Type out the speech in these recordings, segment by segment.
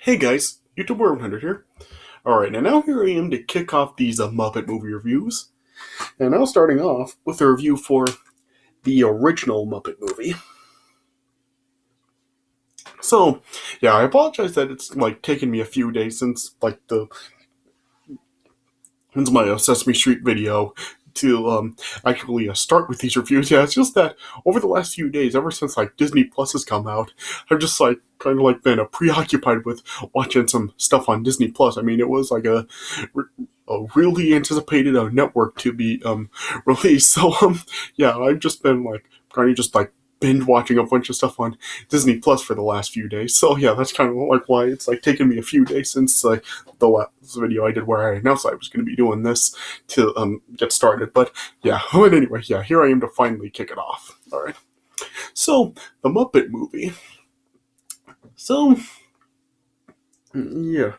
Hey guys, YouTuber 100 here. Alright, and now here I am to kick off these Muppet movie reviews. And now starting off with a review for the original Muppet movie. So, yeah, I apologize that it's taken me a few days since my Sesame Street video to actually start with these reviews. Yeah, it's just that over the last few days, ever since Disney Plus has come out, I've just kind of been preoccupied with watching some stuff on Disney Plus. I mean, it was a really anticipated network to be released. So yeah, I've just been kind of just binge watching a bunch of stuff on Disney Plus for the last few days. So yeah, that's kind of why it's taken me a few days since the last video I did where I announced I was going to be doing this to get started. But yeah, but anyway, yeah, here I am to finally kick it off. All right. So the Muppet movie. So yeah.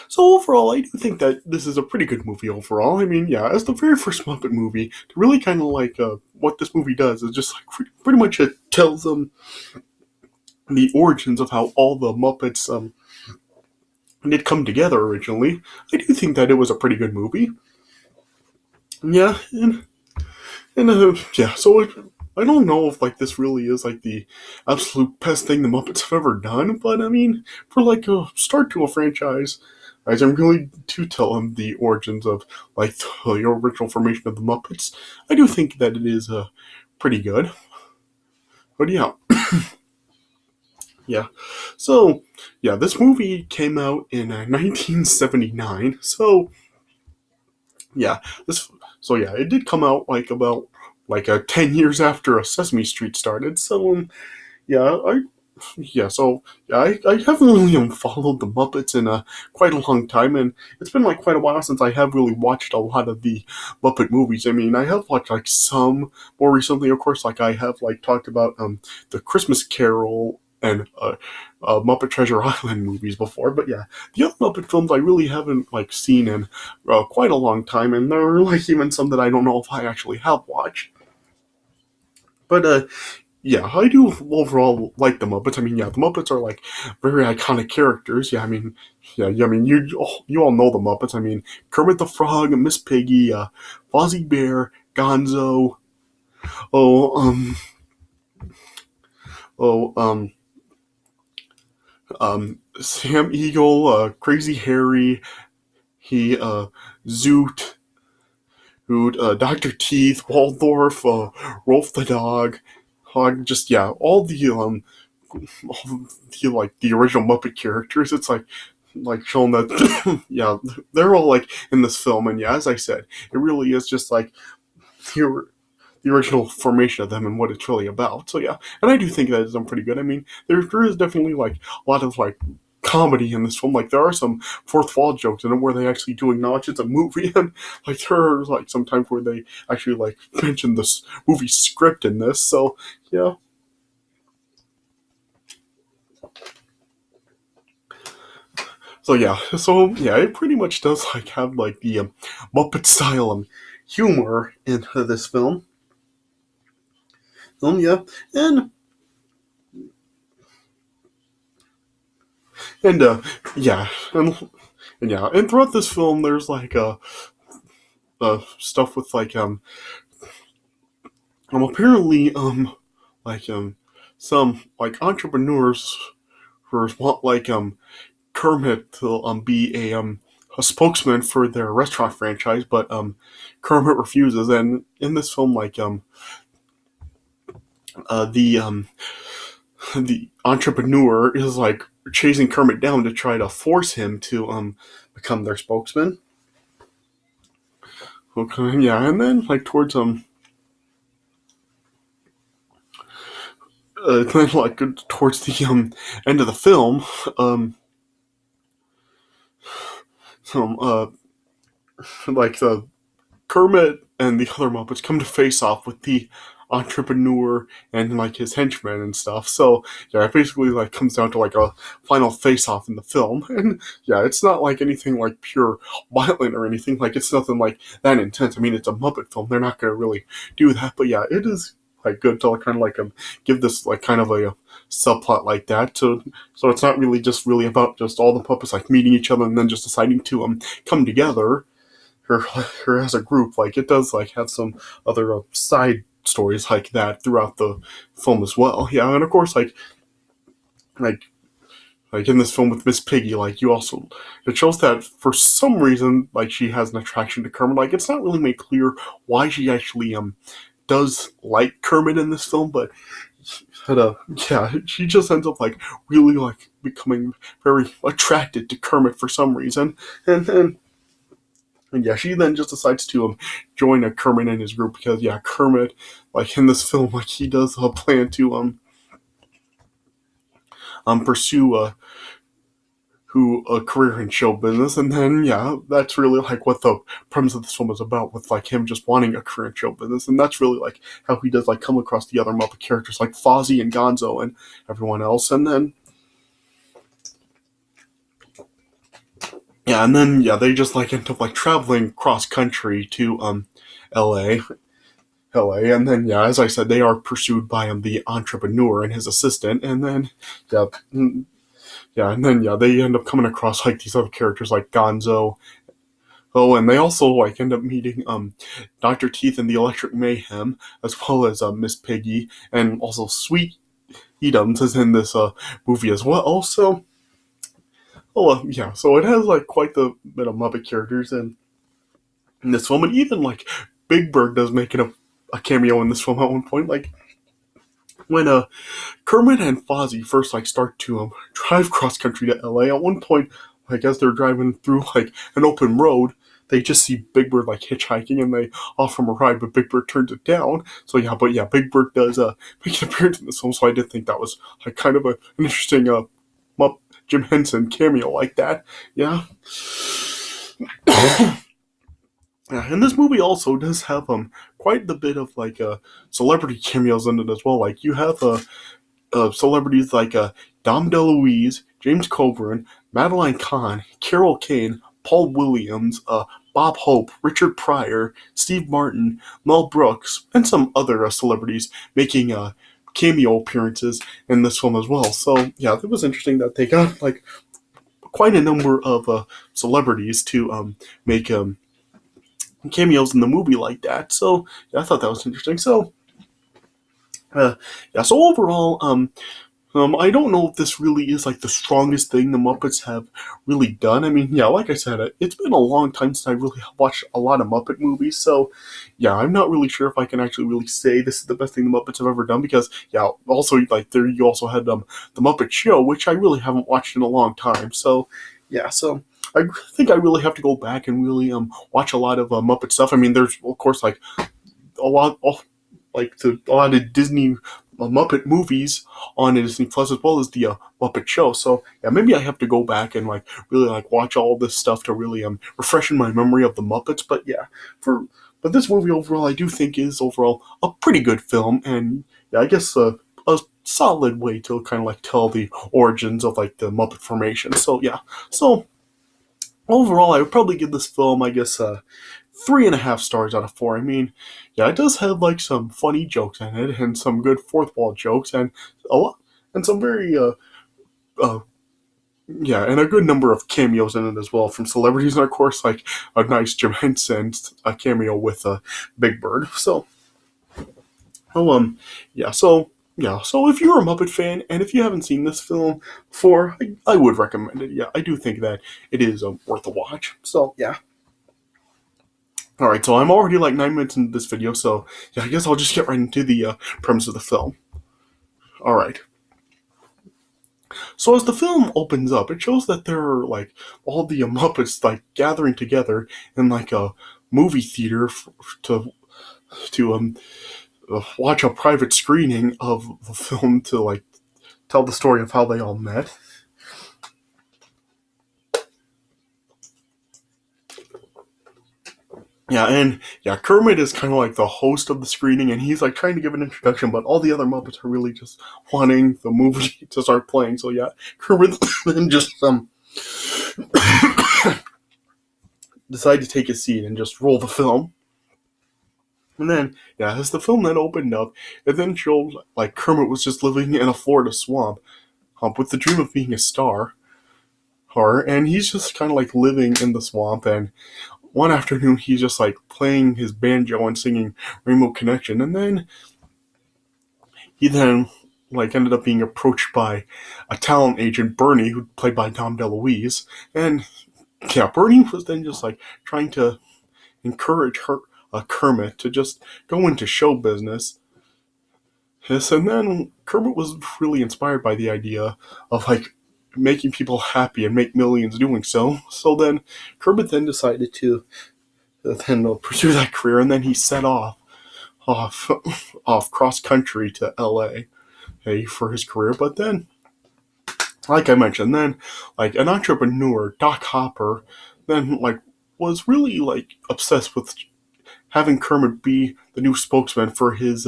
So overall, I do think that this is a pretty good movie overall. I mean, yeah, as the very first Muppet movie, to really kind of what this movie does is just pretty much it tells the origins of how all the Muppets did come together originally. I do think that it was a pretty good movie. Yeah, and yeah, so I don't know if this really is the absolute best thing the Muppets have ever done, but I mean, for a start to a franchise, as I'm really to tell them the origins of the original formation of the Muppets, I do think that it is pretty good. But yeah, yeah. So yeah, this movie came out in 1979. So yeah, it did come out about 10 years after a Sesame Street started. So yeah, I haven't really followed the Muppets in quite a long time, and it's been quite a while since I have really watched a lot of the Muppet movies. I mean, I have watched some more recently, of course. I have talked about the Christmas Carol and Muppet Treasure Island movies before, but yeah, the other Muppet films I really haven't seen in quite a long time, and there are even some that I don't know if I actually have watched. But yeah, I do overall like the Muppets. I mean, yeah, the Muppets are very iconic characters. Yeah, I mean, I mean, you all know the Muppets. I mean, Kermit the Frog, Miss Piggy, Fozzie Bear, Gonzo. Oh, oh, Sam Eagle, Crazy Harry, Zoot, Dr. Teeth, Waldorf, Rolf the Dog, Hog. Just yeah, all the original Muppet characters. It's showing that yeah, they're all in this film, and yeah, as I said, it really is just the, the original formation of them and what it's really about. So yeah, and I do think that is pretty good. I mean, there is definitely a lot of comedy in this film. There are some fourth wall jokes in it where they actually do acknowledge it's a movie, and there are some times where they actually mention this movie script in this. So yeah. So yeah, it pretty much does have the Muppet style humor in this film. Yeah, and and yeah, and yeah, and throughout this film, there's stuff with apparently some entrepreneurs who want Kermit to be a spokesman for their restaurant franchise, but Kermit refuses. And in this film, uh, the um, the entrepreneur is chasing Kermit down to try to force him to become their spokesman. Okay, yeah, and then towards then towards the end of the film, some the Kermit and the other Muppets come to face off with the entrepreneur and his henchmen and stuff. So yeah, it basically comes down to a final face off in the film. And yeah, it's not anything pure violent or anything. It's nothing that intense. I mean, it's a Muppet film. They're not gonna really do that. But yeah, it is like good to like, kind of like give this like kind of a subplot like that to so it's not really just really about just all the puppets like meeting each other and then just deciding to come together or as a group. Like it does like have some other side stories like that throughout the film as well. Yeah, and of course like like in this film with Miss Piggy, like you also it shows that for some reason like she has an attraction to Kermit. Like it's not really made clear why she actually does like Kermit in this film, but yeah, she just ends up like really like becoming very attracted to Kermit for some reason, and yeah, she then just decides to join a Kermit in his group because yeah, Kermit like in this film like he does plan to pursue who a career in show business, and then yeah, that's really like what the premise of this film is about, with like him just wanting a career in show business, and that's really like how he does like come across the other Muppet characters like Fozzie and Gonzo and everyone else, and then yeah, and then yeah, they just like end up like traveling cross country to L.A. LA, and then yeah, as I said, they are pursued by the entrepreneur and his assistant, and then yeah, yeah, and then yeah, they end up coming across like these other characters like Gonzo. Oh, and they also like end up meeting Dr. Teeth and the Electric Mayhem, as well as Miss Piggy, and also Sweet Edams is in this movie as well. Also, yeah, so it has like quite the bit of Muppet characters in this film, and even like Big Bird does make a cameo in this film at one point. Like when Kermit and Fozzie first like start to drive cross country to LA, at one point, like as they're driving through like an open road, they just see Big Bird like hitchhiking and they offer him a ride, but Big Bird turns it down. So yeah, but yeah, Big Bird does make an appearance in this film, so I did think that was like kind of an interesting Jim Henson cameo like that. Yeah. Yeah, and this movie also does have quite the bit of like celebrity cameos in it as well. Like you have celebrities like Dom DeLuise, James Coburn, Madeline Kahn, Carol Kane, Paul Williams, Bob Hope, Richard Pryor, Steve Martin, Mel Brooks, and some other celebrities making cameo appearances in this film as well. So yeah, it was interesting that they got like quite a number of celebrities to make cameos in the movie like that. So yeah, I thought that was interesting. So yeah, so overall, I don't know if this really is like the strongest thing the Muppets have really done. I mean, yeah, like I said, it's been a long time since I really watched a lot of Muppet movies, so yeah, I'm not really sure if I can actually really say this is the best thing the Muppets have ever done, because yeah, also like there you also had the Muppet Show, which I really haven't watched in a long time. So yeah, so I think I really have to go back and really watch a lot of Muppet stuff. I mean, there's of course like a lot of a lot of Disney Muppet movies on Disney Plus, as well as the Muppet Show. So yeah, maybe I have to go back and like really like watch all this stuff to really refresh in my memory of the Muppets. But yeah, but this movie overall, I do think is overall a pretty good film, and yeah, I guess a solid way to kind of like tell the origins of like the Muppet formation. So yeah, so overall, I would probably give this film, I guess, 3.5 stars out of 4. I mean, yeah, it does have like some funny jokes in it and some good fourth wall jokes and a lot and some very uh yeah, and a good number of cameos in it as well from celebrities, and of course like a nice Jim Henson cameo with Big Bird. So yeah, so if you're a Muppet fan and if you haven't seen this film before, I would recommend it. Yeah, I do think that it is worth a watch. So yeah. Alright, so I'm already like 9 minutes into this video, so yeah, I guess I'll just get right into the premise of the film. Alright. So as the film opens up, it shows that there are like all the Muppets like gathering together in like a movie theater to watch a private screening of the film to like tell the story of how they all met. Yeah, and yeah, Kermit is kind of like the host of the screening, and he's like trying to give an introduction, but all the other Muppets are really just wanting the movie to start playing. So yeah, Kermit then just decide to take his seat and just roll the film. And then, yeah, as the film then opened up, it then showed like Kermit was just living in a Florida swamp, with the dream of being a star. And he's just kind of like living in the swamp. And one afternoon, he's just like playing his banjo and singing Rainbow Connection. And then he then like ended up being approached by a talent agent, Bernie, who played by Dom DeLuise. And yeah, Bernie was then just like trying to encourage Kermit to just go into show business. Yes, and then Kermit was really inspired by the idea of like making people happy and make millions doing so. So then Kermit then decided to pursue that career, and then he set off off cross country to L.A. For his career. But then, like I mentioned, then like an entrepreneur, Doc Hopper, then like was really like obsessed with having Kermit be the new spokesman for his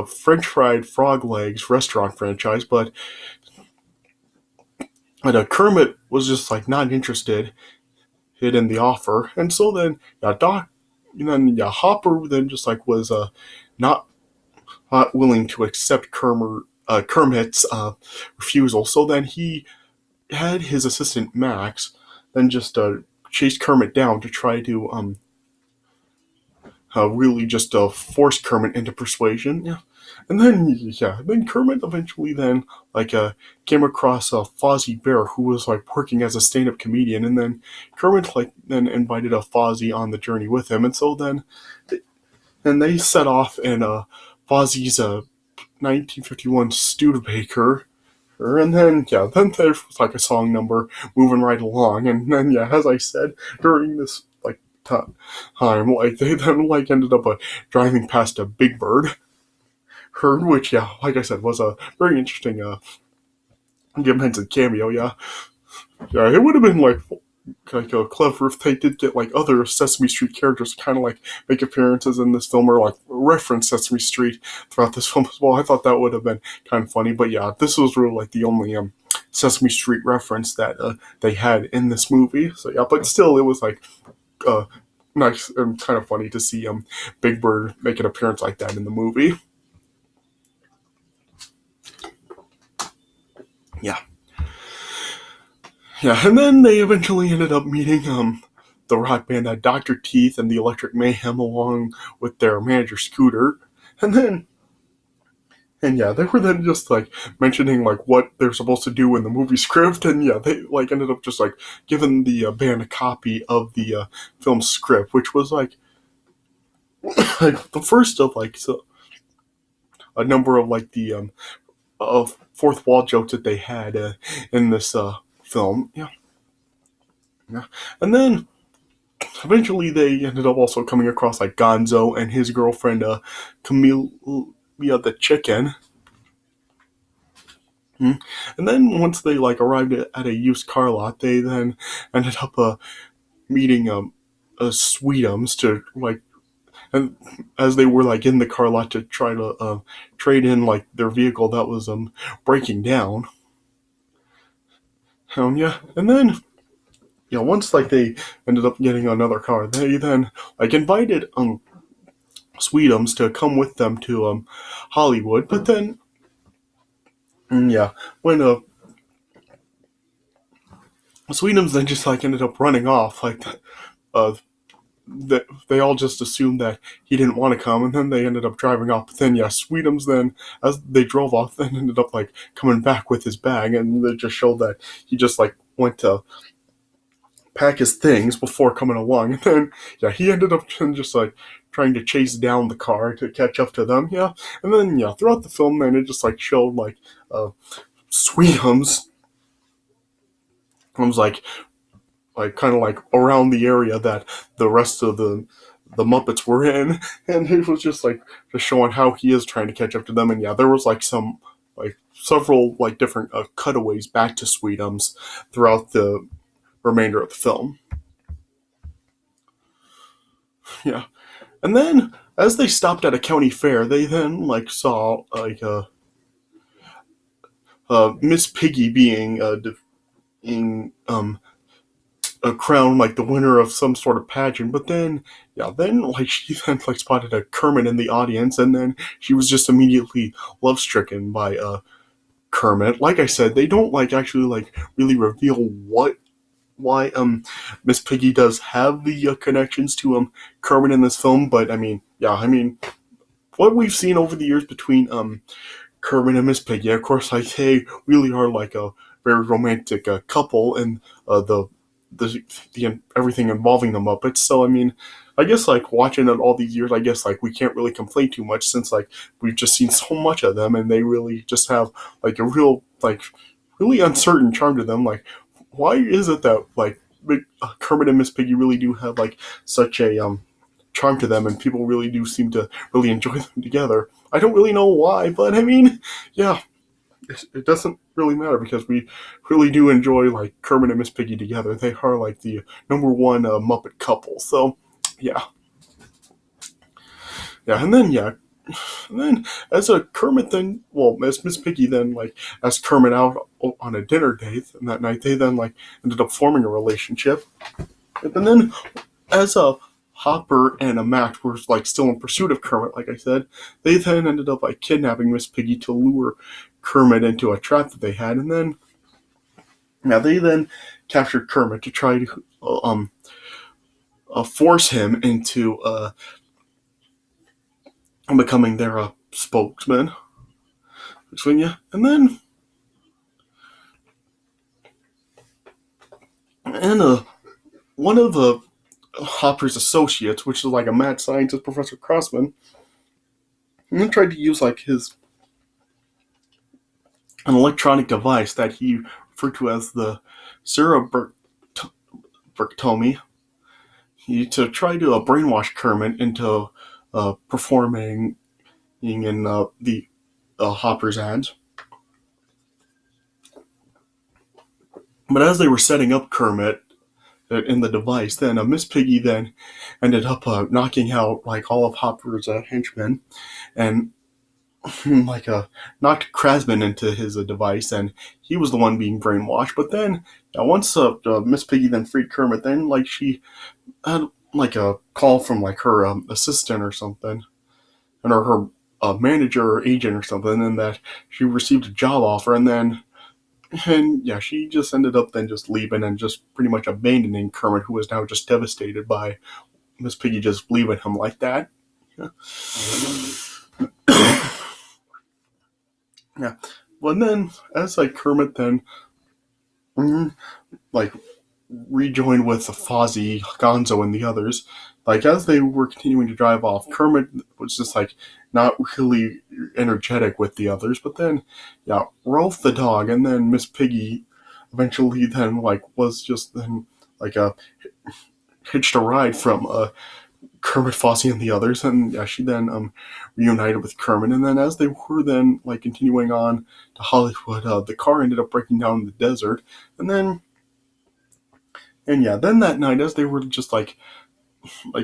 French fried frog legs restaurant franchise. But Kermit was just like not interested in the offer, and so then Hopper then just like was not willing to accept Kermit's refusal. So then he had his assistant Max then just chase Kermit down to try to really just force Kermit into persuasion. Yeah. And then Kermit eventually then came across Fozzie Bear, who was like working as a stand-up comedian, and then Kermit like then invited Fozzie on the journey with him, and so then they set off in Fozzie's 1951 Studebaker. And then there was like a song number moving right along, and then as I said during this like time, like they then like ended up driving past a Big Bird herd, which like I said was a very interesting Jim Henson cameo. It would have been like clever if they did get like other Sesame Street characters to kind of like make appearances in this film or like reference Sesame Street throughout this film as well. I thought that would have been kind of funny, but this was really like the only Sesame Street reference that they had in this movie. So but still, it was like nice and kind of funny to see Big Bird make an appearance like that in the movie. Yeah. And then they eventually ended up meeting the rock band Dr. Teeth and the Electric Mayhem along with their manager Scooter. And they were then just like mentioning like what they're supposed to do in the movie script, and they like ended up just like giving the band a copy of the film script, which was like the first of like a number of like the fourth wall jokes that they had in this film. And then eventually they ended up also coming across like Gonzo and his girlfriend Camelia the chicken. And then once they like arrived at a used car lot, they then ended up meeting Sweetums to like, and as they were like in the car lot to try to trade in like their vehicle that was breaking down. And then once like they ended up getting another car, they then like invited Sweetums to come with them to Hollywood. But then when Sweetums then just like ended up running off, like they all just assumed that he didn't want to come, and then they ended up driving off. But then Sweetums then, as they drove off, then ended up like coming back with his bag, and they just showed that he just like went to pack his things before coming along. And then he ended up just like trying to chase down the car to catch up to them. And then throughout the film, then it just like showed like Sweetums was like kind of like around the area that the rest of the Muppets were in, and it was just like just showing how he is trying to catch up to them. And there was like some like several like different cutaways back to Sweetums throughout the remainder of the film. And then as they stopped at a county fair, they then like saw like Miss Piggy being crowned like the winner of some sort of pageant. But then, yeah, then like she then like spotted a Kermit in the audience, and then she was just immediately love stricken by Kermit. Like I said, they don't like actually like really reveal why Miss Piggy does have the connections to Kermit in this film. But I mean, yeah, I mean what we've seen over the years between Kermit and Miss Piggy, of course, like they really are like a very romantic couple, and the everything involving the Muppets. So I mean, I guess like watching it all these years, I guess like we can't really complain too much since like we've just seen so much of them, and they really just have like a real like really uncertain charm to them. Like, why is it that like Kermit and Miss Piggy really do have like such a charm to them, and people really do seem to really enjoy them together? I don't really know why, but I mean, yeah, it doesn't really matter because we really do enjoy like Kermit and Miss Piggy together. They are like the number one Muppet couple. So yeah, yeah, and then yeah, and then as a Kermit then, well, as Miss Piggy then like asked Kermit out on a dinner date, and that night they then like ended up forming a relationship. And then as a Hopper and a Max were like still in pursuit of Kermit, like I said, they then ended up like kidnapping Miss Piggy to lure Kermit into a trap that they had, and then now they then captured Kermit to try to force him into becoming their spokesman. Between you, and then one of Hopper's associates, which is like a mad scientist, Professor Crossman, and then tried to use like an electronic device that he referred to as the cerebrectomy to try to brainwash Kermit into performing in the Hopper's ads. But as they were setting up Kermit in the device, then Miss Piggy then ended up knocking out like all of Hopper's henchmen, and like knocked Krasman into his device, and he was the one being brainwashed. But then once Miss Piggy then freed Kermit, then like she had like a call from like her assistant or something, or her manager or agent or something, and that she received a job offer, and yeah, she just ended up then just leaving and just pretty much abandoning Kermit, who was now just devastated by Miss Piggy just leaving him like that. Yeah. Yeah. Well, and then as like Kermit then like rejoined with Fozzie, Gonzo, and the others, like as they were continuing to drive off, Kermit was just like not really energetic with the others. But then, yeah, Rolf the dog, and then Miss Piggy eventually then like was just then like hitched a ride from Kermit, Fozzie, and the others, and yeah, she then reunited with Kermit. And then as they were then like continuing on to Hollywood, the car ended up breaking down in the desert, and then. And yeah, then that night, as they were just like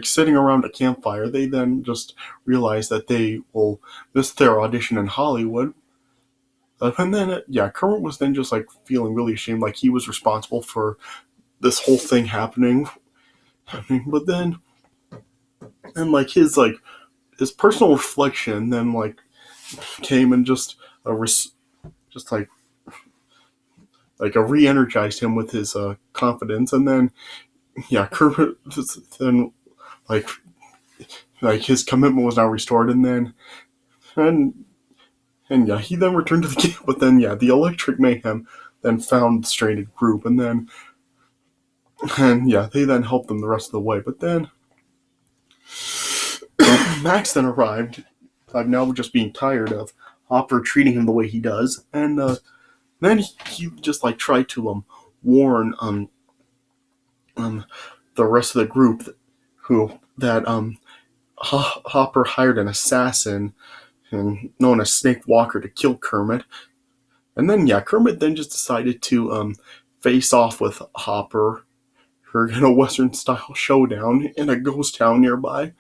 sitting around a campfire, they then just realized that they will miss their audition in Hollywood. And then, yeah, Kermit was then just like feeling really ashamed, like he was responsible for this whole thing happening. But then, and like his personal reflection then like came and just just like a re-energized him with his confidence. And then yeah, Kermit then like his commitment was now restored, and then and yeah, he then returned to the game. But then yeah, the Electric Mayhem then found the stranded group, and yeah, they then helped them the rest of the way. But then Max then arrived. I'm now just being tired of Hopper treating him the way he does, and then he just like tried to warn the rest of the group that Hopper hired an assassin known as Snake Walker to kill Kermit. And then yeah, Kermit then just decided to face off with Hopper in a Western style showdown in a ghost town nearby.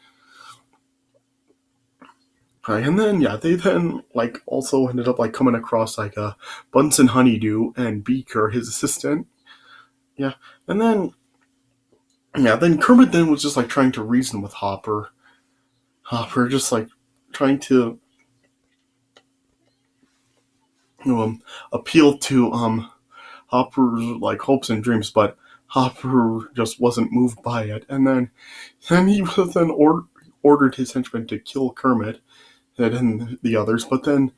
And then yeah, they then like also ended up like coming across like Bunsen Honeydew and Beaker, his assistant. Yeah, and then Yeah, then Kermit then was just like trying to reason with Hopper. Hopper just like trying to appeal to Hopper's like hopes and dreams, but Hopper just wasn't moved by it. And then he was then ordered his henchmen to kill Kermit and the others. But then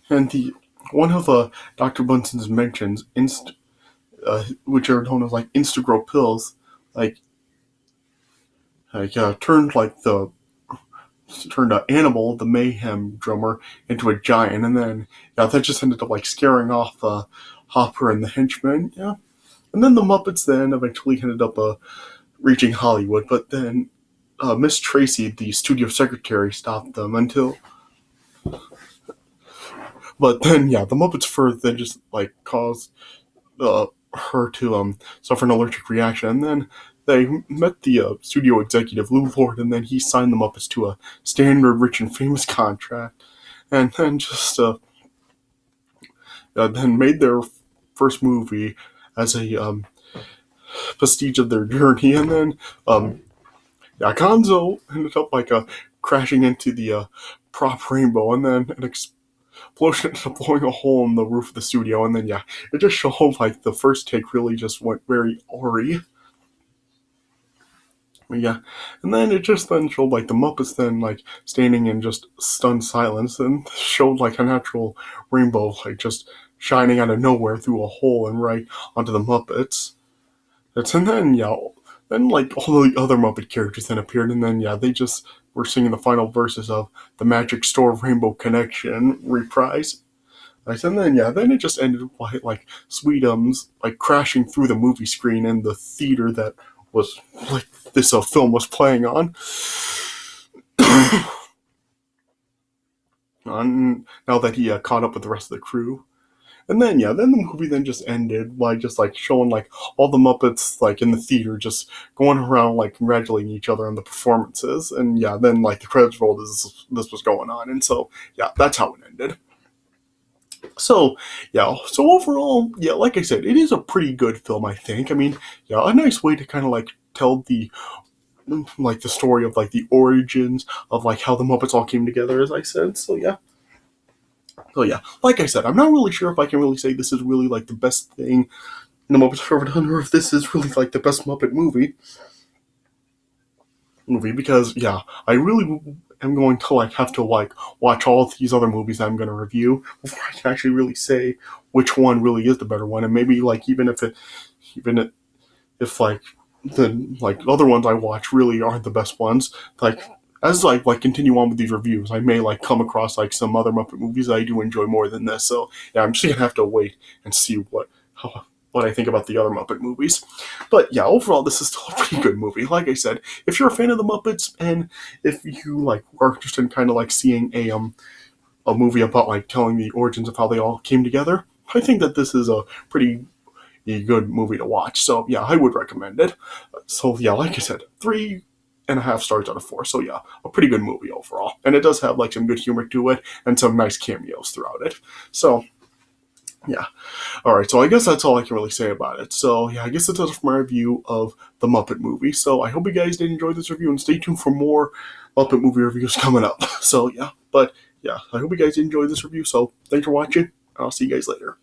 and the one of Dr. Bunson's mentions, which are known as like Instagrow pills, like turned Animal, the Mayhem drummer, into a giant, and then that just ended up like scaring off Hopper and the henchmen. Yeah, and then the Muppets then eventually ended up reaching Hollywood, but then Miss Tracy, the studio secretary, stopped them until. But then the Muppets first then just like caused her to suffer an allergic reaction, and then they met the studio executive Lou Lord, and then he signed the Muppets to a standard rich and famous contract, and then just then made their first movie as a prestige of their journey, and then Gonzo ended up like crashing into the prop rainbow, and then an explosion ended up blowing a hole in the roof of the studio, and then it just showed like the first take really just went very awry. Yeah, and then it just then showed like the Muppets then like standing in just stunned silence, and showed like a natural rainbow like just shining out of nowhere through a hole and right onto the Muppets. And then then like all the other Muppet characters then appeared, and then they just were singing the final verses of the Magic Store Rainbow Connection reprise. And then then it just ended by like Sweetums like crashing through the movie screen in the theater that was like this film was playing on. Now that he caught up with the rest of the crew. And then then the movie then just ended by just like showing like all the Muppets like in the theater just going around like congratulating each other on the performances, and then like the credits rolled as this was going on, and so that's how it ended. So so overall, like I said, it is a pretty good film, I think. I mean, a nice way to kind of like tell the story of like the origins of like how the Muppets all came together, as I said. So like I said, I'm not really sure if I can really say this is really like the best thing the Muppets have ever done, or if this is really like the best Muppet movie, because I really am going to like have to like watch all these other movies I'm going to review before I can actually really say which one really is the better one, and maybe like even if like the like other ones I watch really aren't the best ones, like as I like continue on with these reviews, I may like come across like some other Muppet movies I do enjoy more than this. So I'm just gonna have to wait and see what I think about the other Muppet movies. But overall, this is still a pretty good movie. Like I said, if you're a fan of the Muppets, and if you like are interested in kind of like seeing a movie about like telling the origins of how they all came together, I think that this is a pretty good movie to watch. So I would recommend it. So like I said, 3.5 stars out of 4. So a pretty good movie overall, and it does have like some good humor to it and some nice cameos throughout it. So all right. So I guess that's all I can really say about it. So I guess that's it for my review of the Muppet movie. So I hope you guys did enjoy this review, and stay tuned for more Muppet movie reviews coming up. So but I hope you guys did enjoy this review. So thanks for watching. I'll see you guys later.